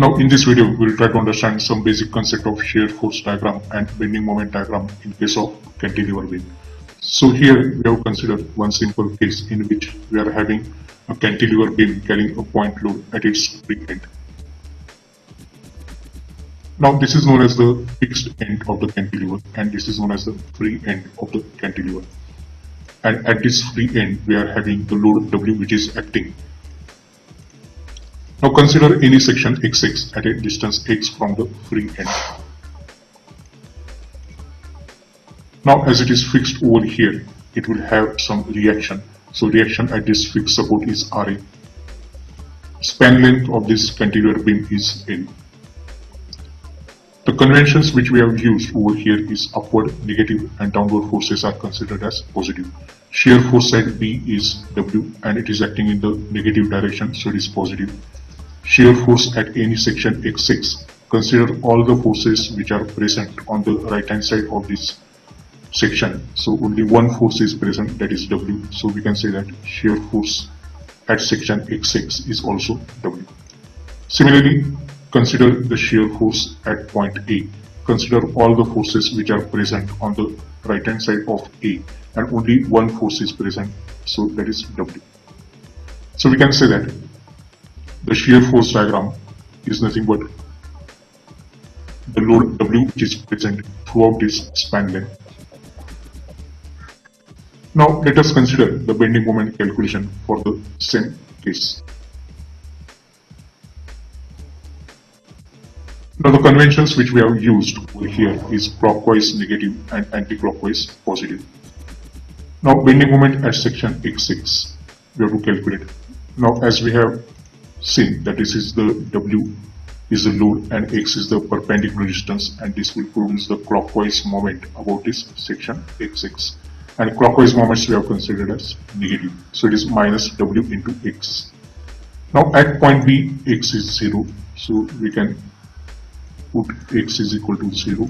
Now in this video, we'll try to understand some basic concept of shear force diagram and bending moment diagram in case of cantilever beam. So here we have considered one simple case in which we are having a cantilever beam carrying a point load at its free end. Now this is known as the fixed end of the cantilever and this is known as the free end of the cantilever. And at this free end, we are having the load W which is acting. Now consider any section XX at a distance x from the free end. Now as it is fixed over here, it will have some reaction. So reaction at this fixed support is Ra. Span length of this cantilever beam is L. The conventions which we have used over here is upward, negative and downward forces are considered as positive. Shear force at B is W and it is acting in the negative direction, so it is positive. Shear force at any section X6, consider all the forces which are present on the right hand side of this section. So only one force is present, that is W. So we can say that shear force at section X6 is also W. Similarly, consider the shear force at point A. Consider all the forces which are present on the right hand side of A and only one force is present, so that is W. So we can say that the shear force diagram is nothing but the load W which is present throughout this span length. Now let us consider the bending moment calculation for the same case. Now the conventions which we have used over here is clockwise negative and anti-clockwise positive. Now bending moment at section X6 we have to calculate. Now as we have seen that this is the W is the load and X is the perpendicular distance and this will produce the clockwise moment about this section X6. And clockwise moments we have considered as negative. So it is minus W into X. Now at point B X is 0. So we can put X is equal to 0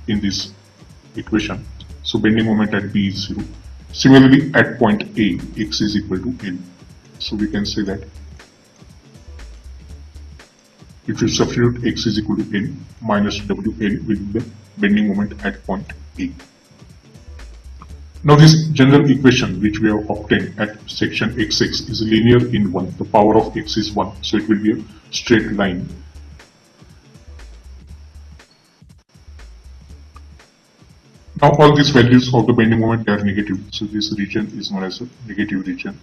in this equation. So bending moment at B is 0. Similarly at point A, X is equal to L. So we can say that if you substitute X is equal to L, minus WL will be the bending moment at point A. Now this general equation which we have obtained at section X6 is linear in 1. The power of X is 1. So it will be a straight line. Now all these values of the bending moment are negative, so this region is known as a negative region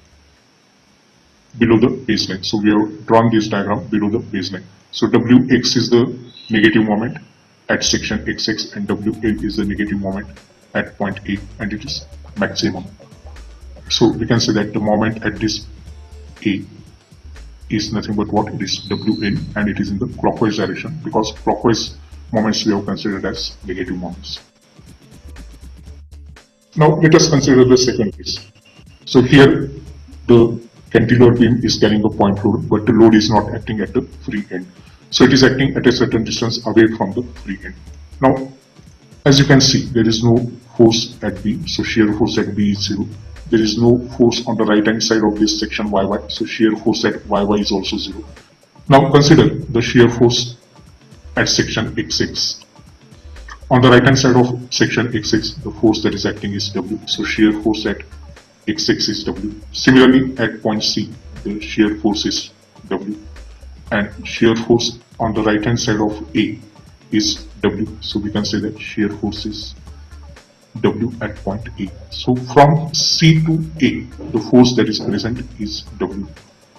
below the baseline. So we have drawn this diagram below the baseline. So Wx is the negative moment at section X6 and Wl is the negative moment at point A and it is maximum. So we can say that the moment at this A is nothing but what? It is Wn and it is in the clockwise direction because clockwise moments we have considered as negative moments. Now let us consider the second case. So here the cantilever beam is carrying a point load but the load is not acting at the free end. So it is acting at a certain distance away from the free end. Now as you can see there is no force at B, so shear force at B is 0. There is no force on the right hand side of this section YY, so shear force at YY is also 0. Now consider the shear force at section X6. On the right hand side of section X6, the force that is acting is W, so shear force at X6 is W. Similarly, at point C, the shear force is W, and shear force on the right hand side of A is W, so we can say that shear force is W at point A. So from C to A, the force that is present is W,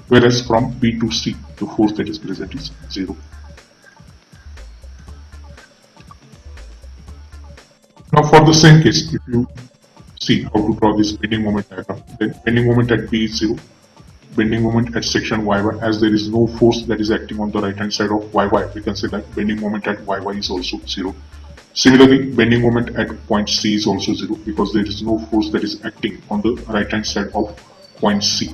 whereas from B to C, the force that is present is 0. Now for the same case, if you see how to draw this bending moment diagram, then bending moment at B is 0, bending moment at section YY, as there is no force that is acting on the right hand side of YY, we can say that bending moment at YY is also 0. Similarly, bending moment at point C is also 0 because there is no force that is acting on the right hand side of point C.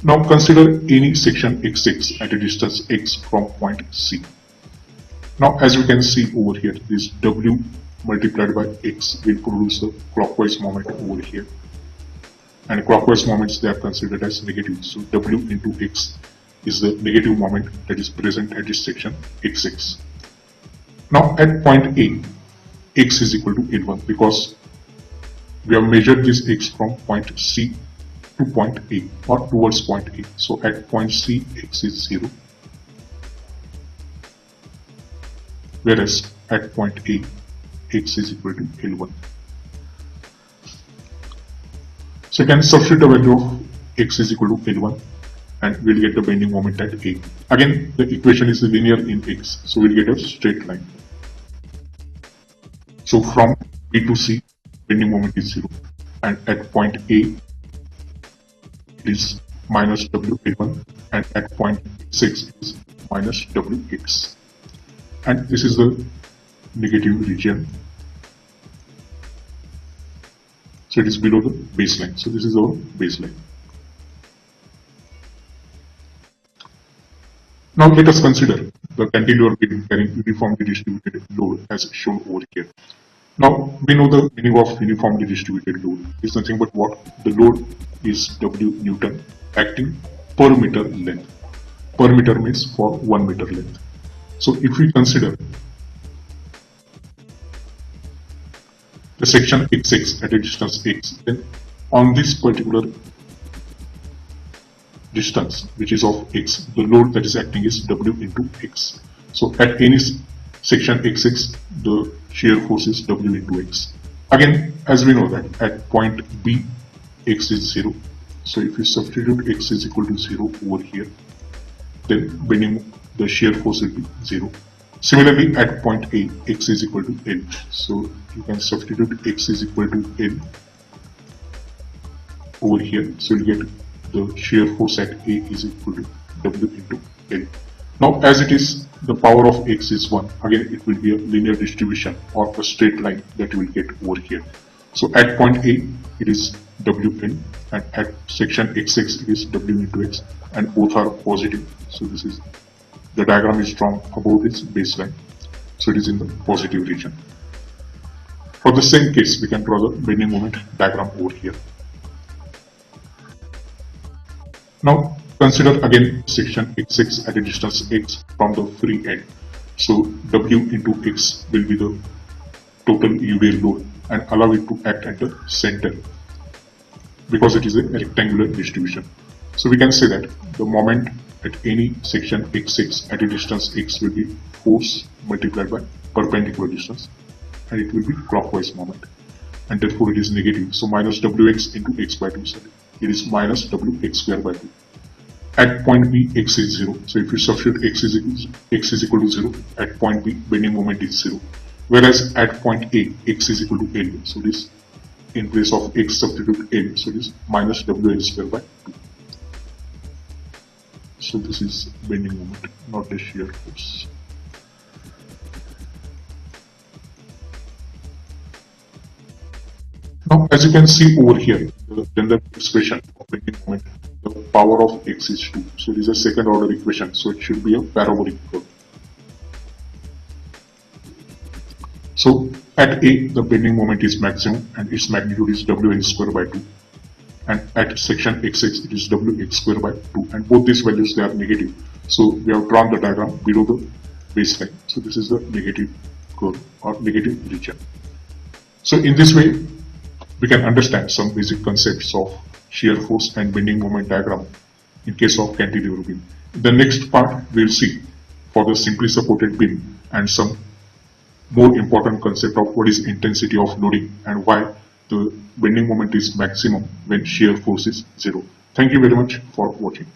Now consider any section X6 at a distance x from point C. Now as we can see over here, this W multiplied by X will produce the clockwise moment over here. And clockwise moments they are considered as negative. So W into X is the negative moment that is present at this section x6. Now at point A, x is equal to L1 because we have measured this x from point C to point A or towards point A. So at point C, x is 0, whereas at point A, x is equal to L1. So you can substitute the value of x is equal to L1 and we'll get the bending moment at A. Again, the equation is linear in x, so we'll get a straight line. So from B to C, bending moment is 0, and at point A, it is minus W1, and at point 6 it is minus Wx. And this is the negative region. So it is below the baseline. So this is our baseline. Now let us consider the cantilever beam carrying uniformly distributed load as shown over here. Now we know the meaning of uniformly distributed load. It is nothing but what? The load is W Newton acting per meter length. Per meter means for 1 meter length. So if we consider the section x6 at a distance x, then on this particular distance which is of x, the load that is acting is W into x. So at any section x6, the shear force is W into x. Again, as we know that at point B, x is 0. So if you substitute x is equal to 0 over here, then the shear force will be 0. Similarly, at point A, x is equal to L. So you can substitute x is equal to L over here. So you get the shear force at A is equal to W into L. Now, as it is, the power of x is 1. Again, it will be a linear distribution or a straight line that you will get over here. So at point A, it is Wn, and at section x6, it is W into x, and both are positive. So this is the diagram is drawn above this baseline, so it is in the positive region. For the same case, we can draw the bending moment diagram over here. Now consider again section x6 at a distance x from the free end. So W into x will be the total UDL load and allow it to act at the center because it is a rectangular distribution. So we can say that the moment at any section x6 at a distance x will be force multiplied by perpendicular distance, and it will be clockwise moment, and therefore it is negative. So minus Wx into x by 2, it is minus Wx square by 2. At point B, x is 0. So if you substitute x is equal to 0, at point B, bending moment is 0. Whereas at point A, x is equal to L. So this, in place of x, substitute L. So this minus Wl square by 2. So this is bending moment, not the shear force. Now, as you can see over here, the general expression of bending moment, the power of x is 2. So it is a second order equation, so it should be a parabolic curve. So at A, the bending moment is maximum and its magnitude is Wn square by 2. And at section x6, it is Wx square by 2. And both these values, they are negative. So we have drawn the diagram below the baseline. So this is the negative curve or negative region. So in this way, we can understand some basic concepts of shear force and bending moment diagram in case of cantilever beam. In the next part, we will see for the simply supported beam and some more important concept of what is intensity of loading and why the bending moment is maximum when shear force is 0. Thank you very much for watching.